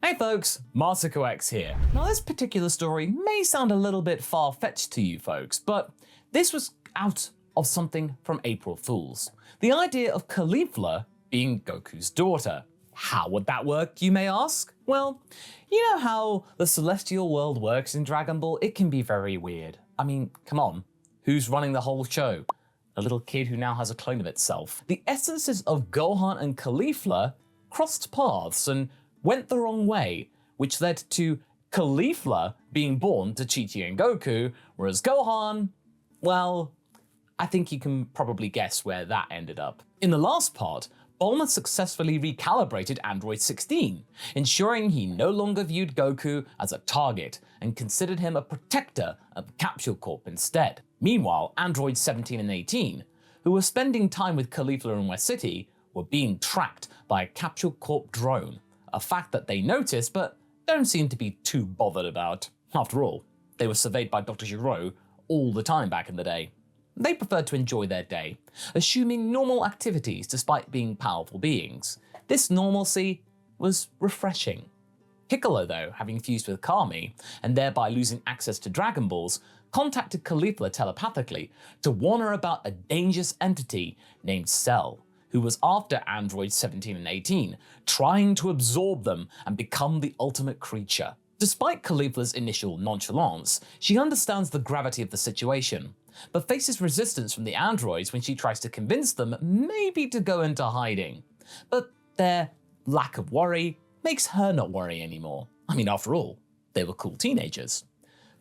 Hey folks, MasakoX here. Now this particular story may sound a little bit far-fetched to you folks, but this was out of something from April Fools. The idea of Caulifla being Goku's daughter. How would that work, you may ask? Well, you know how the celestial world works in Dragon Ball? It can be very weird. I mean, come on, who's running the whole show? A little kid who now has a clone of itself. The essences of Gohan and Caulifla crossed paths and went the wrong way, which led to Caulifla being born to Chi and Goku, whereas Gohan, well, I think you can probably guess where that ended up. In the last part, Bulma successfully recalibrated Android 16, ensuring he no longer viewed Goku as a target and considered him a protector of Capsule Corp instead. Meanwhile, Androids 17 and 18, who were spending time with Caulifla in West City, were being tracked by a Capsule Corp drone, a fact that they noticed but don't seem to be too bothered about. After all, they were surveyed by Dr. Giro all the time back in the day. They preferred to enjoy their day, assuming normal activities despite being powerful beings. This normalcy was refreshing. Piccolo, though, having fused with Kami, and thereby losing access to Dragon Balls, contacted Caulifla telepathically to warn her about a dangerous entity named Cell, who was after Androids 17 and 18, trying to absorb them and become the ultimate creature. Despite Caulifla's initial nonchalance, she understands the gravity of the situation, but faces resistance from the androids when she tries to convince them maybe to go into hiding. But their lack of worry makes her not worry anymore. I mean, after all, they were cool teenagers.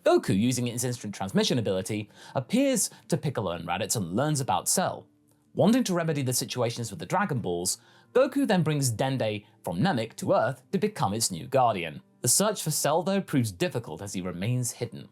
Goku, using his instant transmission ability, appears to Piccolo and Raditz and learns about Cell. Wanting to remedy the situations with the Dragon Balls, Goku then brings Dende from Namek to Earth to become its new guardian. The search for Cell, though, proves difficult as he remains hidden.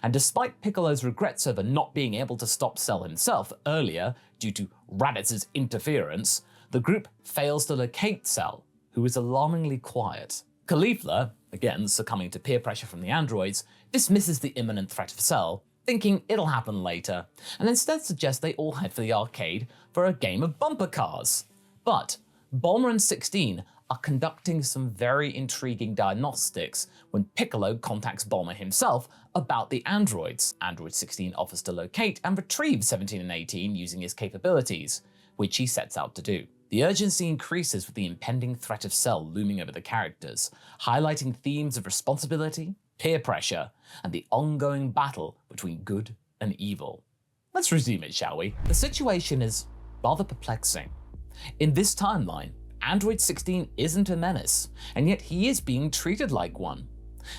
And despite Piccolo's regrets over not being able to stop Cell himself earlier due to Raditz's interference, the group fails to locate Cell, who is alarmingly quiet. Caulifla, again succumbing to peer pressure from the androids, dismisses the imminent threat of Cell, thinking it'll happen later, and instead suggests they all head for the arcade for a game of bumper cars. But Bulma and 16 are conducting some very intriguing diagnostics when Piccolo contacts Bulma himself about the androids. Android 16 offers to locate and retrieve 17 and 18 using his capabilities, which he sets out to do. The urgency increases with the impending threat of Cell looming over the characters, highlighting themes of responsibility, peer pressure, and the ongoing battle between good and evil. Let's resume it, shall we? The situation is rather perplexing. In this timeline, Android 16 isn't a menace, and yet he is being treated like one.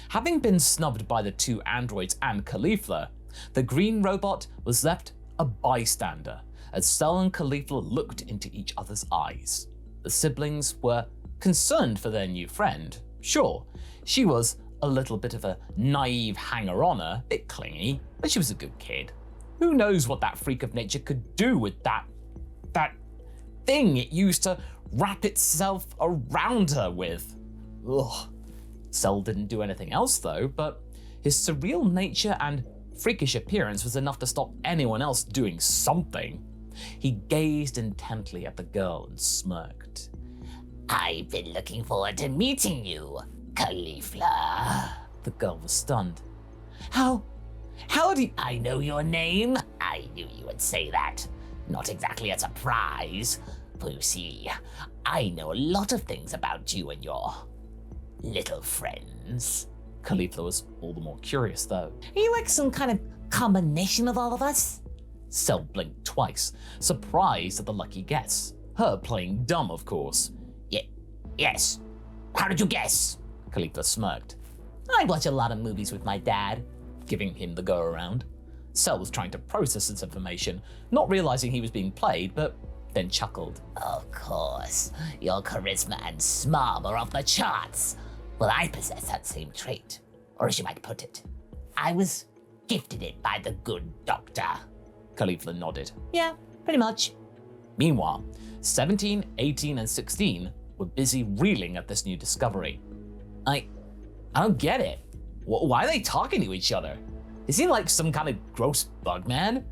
Having been snubbed by the two androids and Caulifla, the green robot was left a bystander as Cell and Caulifla looked into each other's eyes. The siblings were concerned for their new friend. Sure, she was a little bit of a naive hanger-oner, bit clingy, but she was a good kid. Who knows what that freak of nature could do with that thing it used to wrap itself around her with. Ugh. Cell didn't do anything else though, but his surreal nature and freakish appearance was enough to stop anyone else doing something. He gazed intently at the girl and smirked. I've been looking forward to meeting you, Caulifla. The girl was stunned. How do you... I know your name. I knew you would say that. Not exactly a surprise. For you see, I know a lot of things about you and your little friends. Caulifla was all the more curious though. Are you like some kind of combination of all of us? Cell blinked twice, surprised at the lucky guess. Her playing dumb, of course. Yes. How did you guess? Caulifla smirked, I watch a lot of movies with my dad. giving him the go-around. Cell was trying to process this information, not realizing he was being played, but then chuckled. Of course, your charisma and smarm are off the charts. Well, I possess that same trait, or as you might put it, I was gifted it by the good doctor. Caulifla nodded. Yeah, pretty much. Meanwhile, 17, 18, and 16 were busy reeling at this new discovery. I don't get it. Why are they talking to each other? Is he like some kind of gross bug man?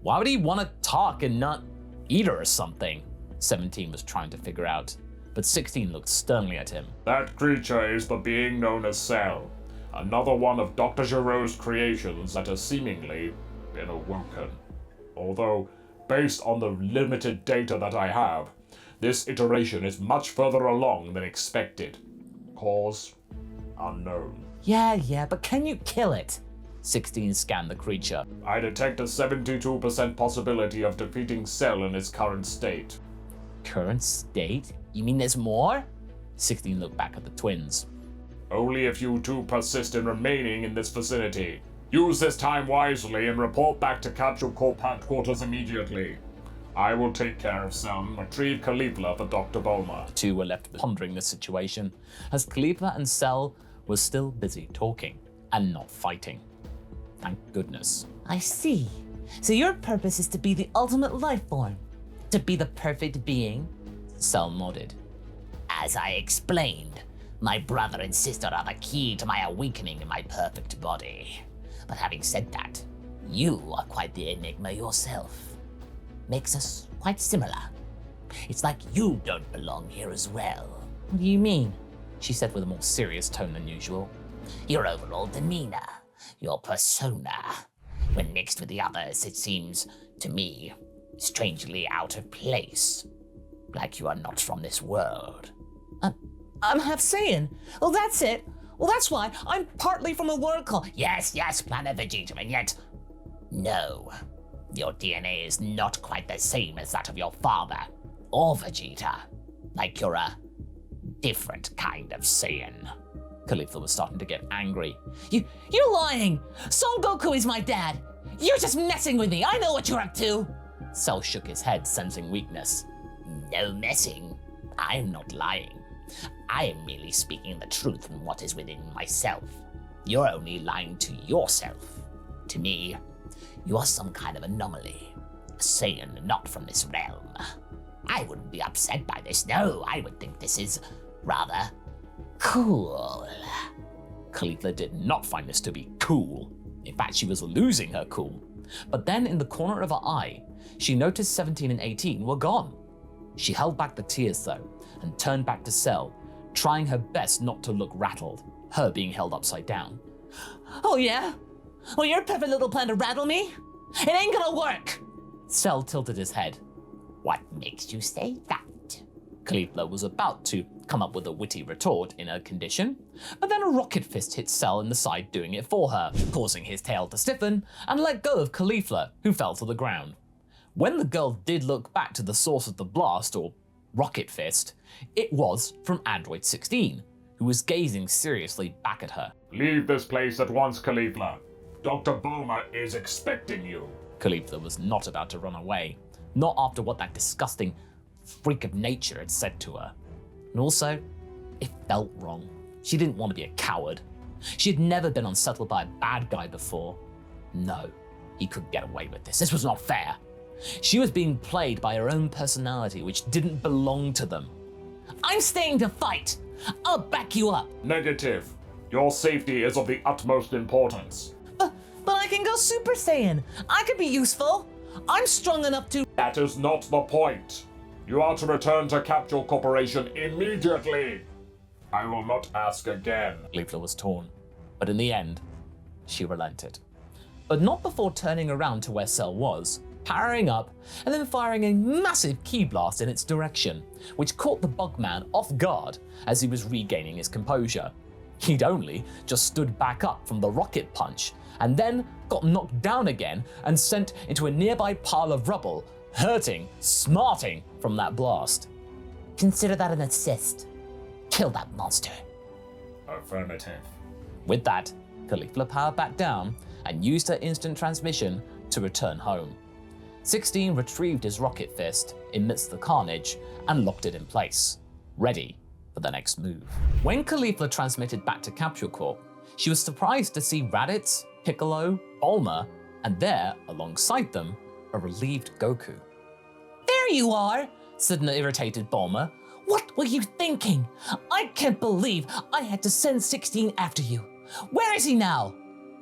Why would he want to talk and not eat her or something? 17 was trying to figure out. but 16 looked sternly at him. That creature is the being known as Cell, another one of Dr. Giroux's creations that has seemingly been awoken. Although, based on the limited data that I have, this iteration is much further along than expected. Cause unknown. Yeah, but can you kill it? 16 scanned the creature. I detect a 72% possibility of defeating Cell in its current state. Current state? You mean there's more? 16 looked back at the twins. Only if you two persist in remaining in this vicinity. Use this time wisely and report back to Capsule Corp headquarters immediately. I will take care of Cell and retrieve Caulifla for Dr. Bulma. The two were left pondering the situation, as Caulifla and Cell were still busy talking and not fighting. Thank goodness. I see. So your purpose is to be the ultimate life form? To be the perfect being? Cell nodded. As I explained, my brother and sister are the key to my awakening in my perfect body. But having said that, you are quite the enigma yourself. Makes us quite similar. It's like you don't belong here as well. What do you mean? She said with a more serious tone than usual. Your overall demeanor, your persona. When mixed with the others, it seems, to me, strangely out of place. Like you are not from this world. I'm half Saiyan. Well, that's it. Well, that's why I'm partly from a world called... Yes, Planet Vegeta, and yet... No. Your DNA is not quite the same as that of your father, or Vegeta. Like you're a different kind of Saiyan. Caulifla was starting to get angry. You're lying! Son Goku is my dad! You're just messing with me! I know what you're up to! Cell shook his head, sensing weakness. No messing. I'm not lying. I am merely speaking the truth from what is within myself. You're only lying to yourself. To me, you are some kind of anomaly. A Saiyan not from this realm. I wouldn't be upset by this, no. I would think this is rather cool. Caulifla did not find this to be cool. In fact, she was losing her cool. But then in the corner of her eye, she noticed 17 and 18 were gone. She held back the tears though, and turned back to Cell, trying her best not to look rattled, her being held upside down. Oh yeah? Well, your perfect little plan to rattle me? It ain't gonna work! Cell tilted his head. What makes you say that? Caulifla was about to come up with a witty retort in her condition, but then a rocket fist hit Cell in the side, doing it for her, causing his tail to stiffen and let go of Caulifla, who fell to the ground. When the girl did look back to the source of the blast, or rocket fist, it was from Android 16, who was gazing seriously back at her. Leave this place at once, Caulifla. Dr. Bulma is expecting you. Caulifla was not about to run away, not after what that disgusting freak of nature had said to her. And also, it felt wrong. She didn't want to be a coward. She had never been unsettled by a bad guy before. No, he couldn't get away with this. This was not fair. She was being played by her own personality, which didn't belong to them. I'm staying to fight! I'll back you up! Negative. Your safety is of the utmost importance. But I can go Super Saiyan! I could be useful! I'm strong enough to— That is not the point. You are to return to Capsule Corporation immediately. I will not ask again. Caulifla was torn, but in the end, she relented. But not before turning around to where Cell was, powering up, and then firing a massive ki blast in its direction, which caught the Bugman off guard as he was regaining his composure. He'd only just stood back up from the rocket punch, and then got knocked down again and sent into a nearby pile of rubble, hurting, smarting from that blast. Consider that an assist. Kill that monster. Affirmative. With that, Caulifla powered back down and used her instant transmission to return home. 16 retrieved his rocket fist amidst the carnage and locked it in place, ready for the next move. When Caulifla transmitted back to Capsule Corp, she was surprised to see Raditz, Piccolo, Bulma, and there, alongside them, a relieved Goku. There you are, said an irritated Bulma. What were you thinking? I can't believe I had to send 16 after you. Where is he now?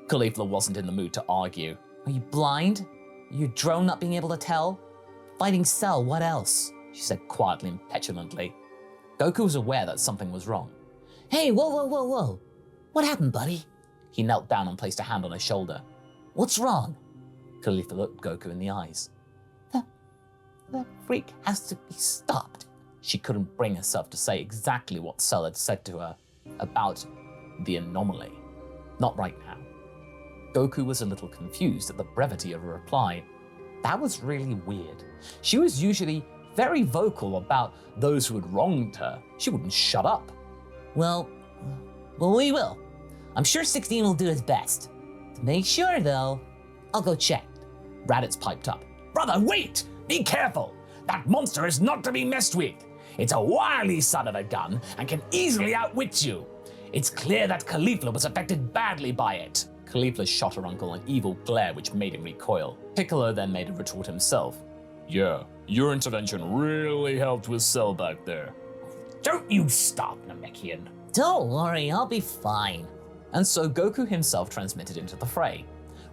Caulifla wasn't in the mood to argue. Are you blind? Are you drone not being able to tell? Fighting Cell, what else? She said quietly and petulantly. Goku was aware that something was wrong. Hey, whoa. What happened, buddy? He knelt down and placed a hand on his shoulder. What's wrong? Caulifla looked Goku in the eyes. The freak has to be stopped. She couldn't bring herself to say exactly what Cell had said to her about the anomaly. Not right now. Goku was a little confused at the brevity of her reply. That was really weird. She was usually very vocal about those who had wronged her. She wouldn't shut up. Well, we will. I'm sure 16 will do his best. To make sure, though, I'll go check. Raditz piped up. Brother, wait! Be careful! That monster is not to be messed with. It's a wily son of a gun and can easily outwit you. It's clear that Caulifla was affected badly by it. Caulifla shot her uncle an evil glare which made him recoil. Piccolo then made a retort himself. Yeah, your intervention really helped with Cell back there. Don't you stop, Namekian. Don't worry, I'll be fine. And so Goku himself transmitted into the fray,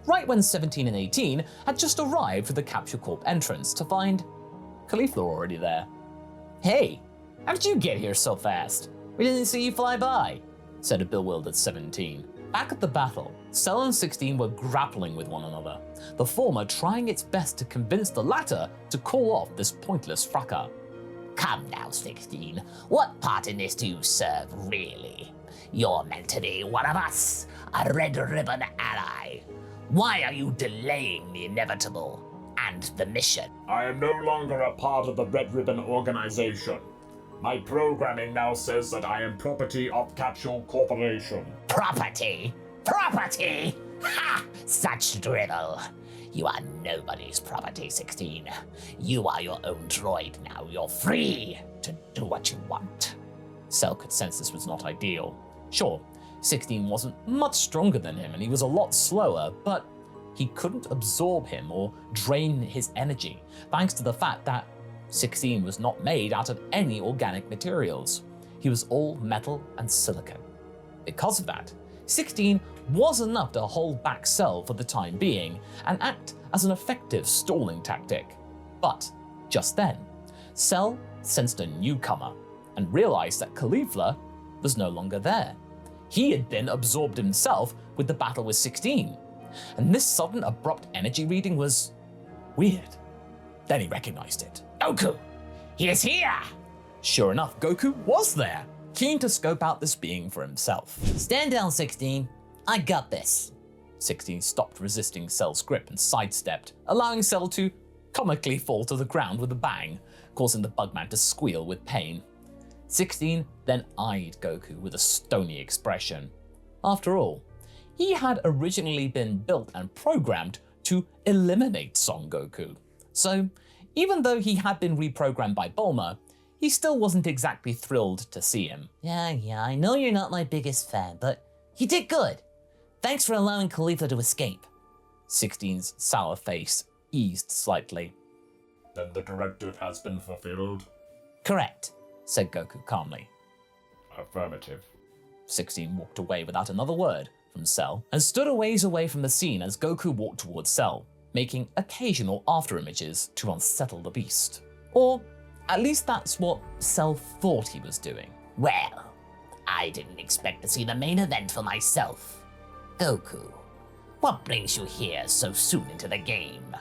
right when 17 and 18 had just arrived to the Capsule Corp entrance to find Caulifla already there. Hey, how did you get here so fast? We didn't see you fly by, said a bewildered 17. Back at the battle, Cell and 16 were grappling with one another, the former trying its best to convince the latter to call off this pointless fracas. Come now, 16. What part in this do you serve, really? You're meant to be one of us, a Red Ribbon ally. Why are you delaying the inevitable and the mission? I am no longer a part of the Red Ribbon organization. My programming now says that I am property of Capsule Corporation. Property? Property? Ha! Such drivel. You are nobody's property, 16. You are your own droid now. You're free to do what you want. Cell could sense this was not ideal. Sure, 16 wasn't much stronger than him and he was a lot slower, but he couldn't absorb him or drain his energy, thanks to the fact that 16 was not made out of any organic materials. He was all metal and silicon. Because of that, 16 was enough to hold back Cell for the time being and act as an effective stalling tactic. But just then, Cell sensed a newcomer and realized that Caulifla was no longer there. He had been absorbed himself with the battle with 16, and this sudden abrupt energy reading was weird. Then he recognized it. Goku! He is here! Sure enough, Goku was there, keen to scope out this being for himself. Stand down, 16. I got this. 16 stopped resisting Cell's grip and sidestepped, allowing Cell to comically fall to the ground with a bang, causing the Bugman to squeal with pain. 16 then eyed Goku with a stony expression. After all, he had originally been built and programmed to eliminate Son Goku. So, even though he had been reprogrammed by Bulma, he still wasn't exactly thrilled to see him. Yeah, I know you're not my biggest fan, but you did good. Thanks for allowing Caulifla to escape. 16's sour face eased slightly. Then the directive has been fulfilled? Correct, said Goku calmly. Affirmative. 16 walked away without another word from Cell and stood a ways away from the scene as Goku walked towards Cell, making occasional after images to unsettle the beast. Or at least that's what Cell thought he was doing. Well, I didn't expect to see the main event for myself. Goku, what brings you here so soon into the game?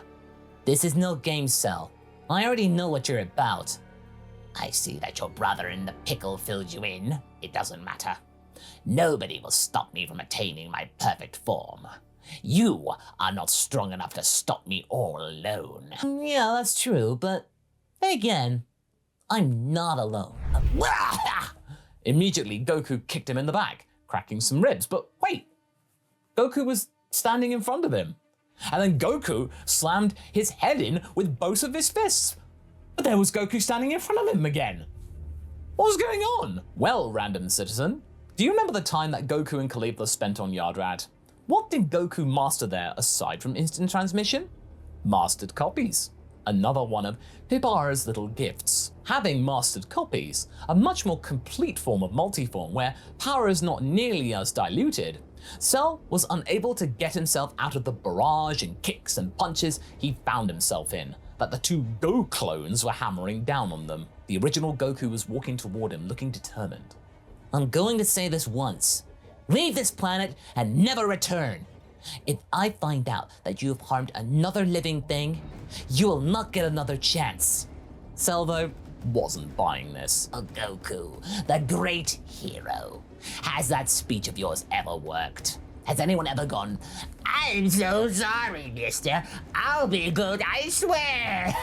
This is no game, Cell. I already know what you're about. I see that your brother in the pickle filled you in. It doesn't matter. Nobody will stop me from attaining my perfect form. You are not strong enough to stop me all alone. Yeah, that's true, but then again, I'm not alone. Immediately, Goku kicked him in the back, cracking some ribs, but wait! Goku was standing in front of him. And then Goku slammed his head in with both of his fists. But there was Goku standing in front of him again. What was going on? Well, random citizen, do you remember the time that Goku and Caulifla spent on Yardrad? What did Goku master there aside from instant transmission? Mastered copies. Another one of Pibara's little gifts. Having mastered copies, a much more complete form of multiform where power is not nearly as diluted, Cell was unable to get himself out of the barrage and kicks and punches he found himself in, that the two Go clones were hammering down on them. The original Goku was walking toward him, looking determined. I'm going to say this once. Leave this planet and never return. If I find out that you have harmed another living thing, you will not get another chance. Cell, though, wasn't buying this. Oh, Goku, the great hero. Has that speech of yours ever worked? Has anyone ever gone, I'm so sorry, mister. I'll be good, I swear.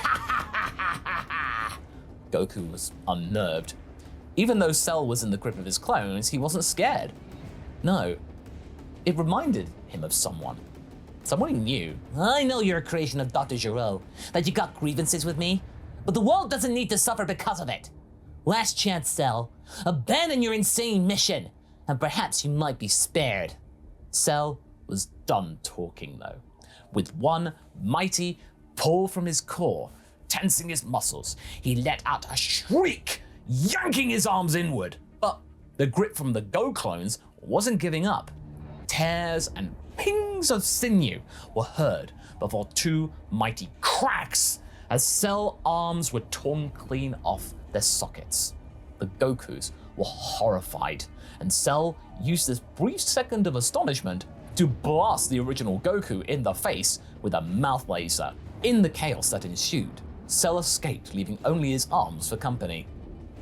Goku was unnerved. Even though Cell was in the grip of his clones, he wasn't scared. No, it reminded him of someone. Someone he knew. I know you're a creation of Dr. Gero, that you got grievances with me, but the world doesn't need to suffer because of it. Last chance, Cell. Abandon your insane mission, and perhaps you might be spared. Cell was done talking, though. With one mighty pull from his core, tensing his muscles, he let out a shriek, yanking his arms inward. But the grip from the Go clones wasn't giving up. Tears and pings of sinew were heard before two mighty cracks as Cell arms were torn clean off their sockets. The Gokus were horrified, and Cell used this brief second of astonishment to blast the original Goku in the face with a mouth laser. In the chaos that ensued, Cell escaped, leaving only his arms for company.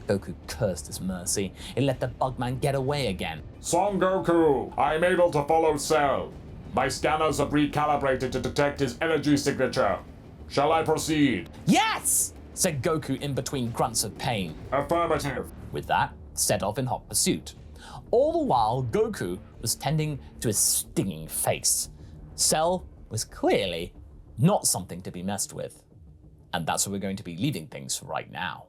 Goku cursed his mercy and let the Bugman get away again. Son Goku, I'm able to follow Cell. My scanners have recalibrated to detect his energy signature. Shall I proceed? Yes! Said Goku in between grunts of pain. Affirmative. With that, set off in hot pursuit. All the while, Goku was tending to his stinging face. Cell was clearly not something to be messed with. And that's where we're going to be leaving things for right now.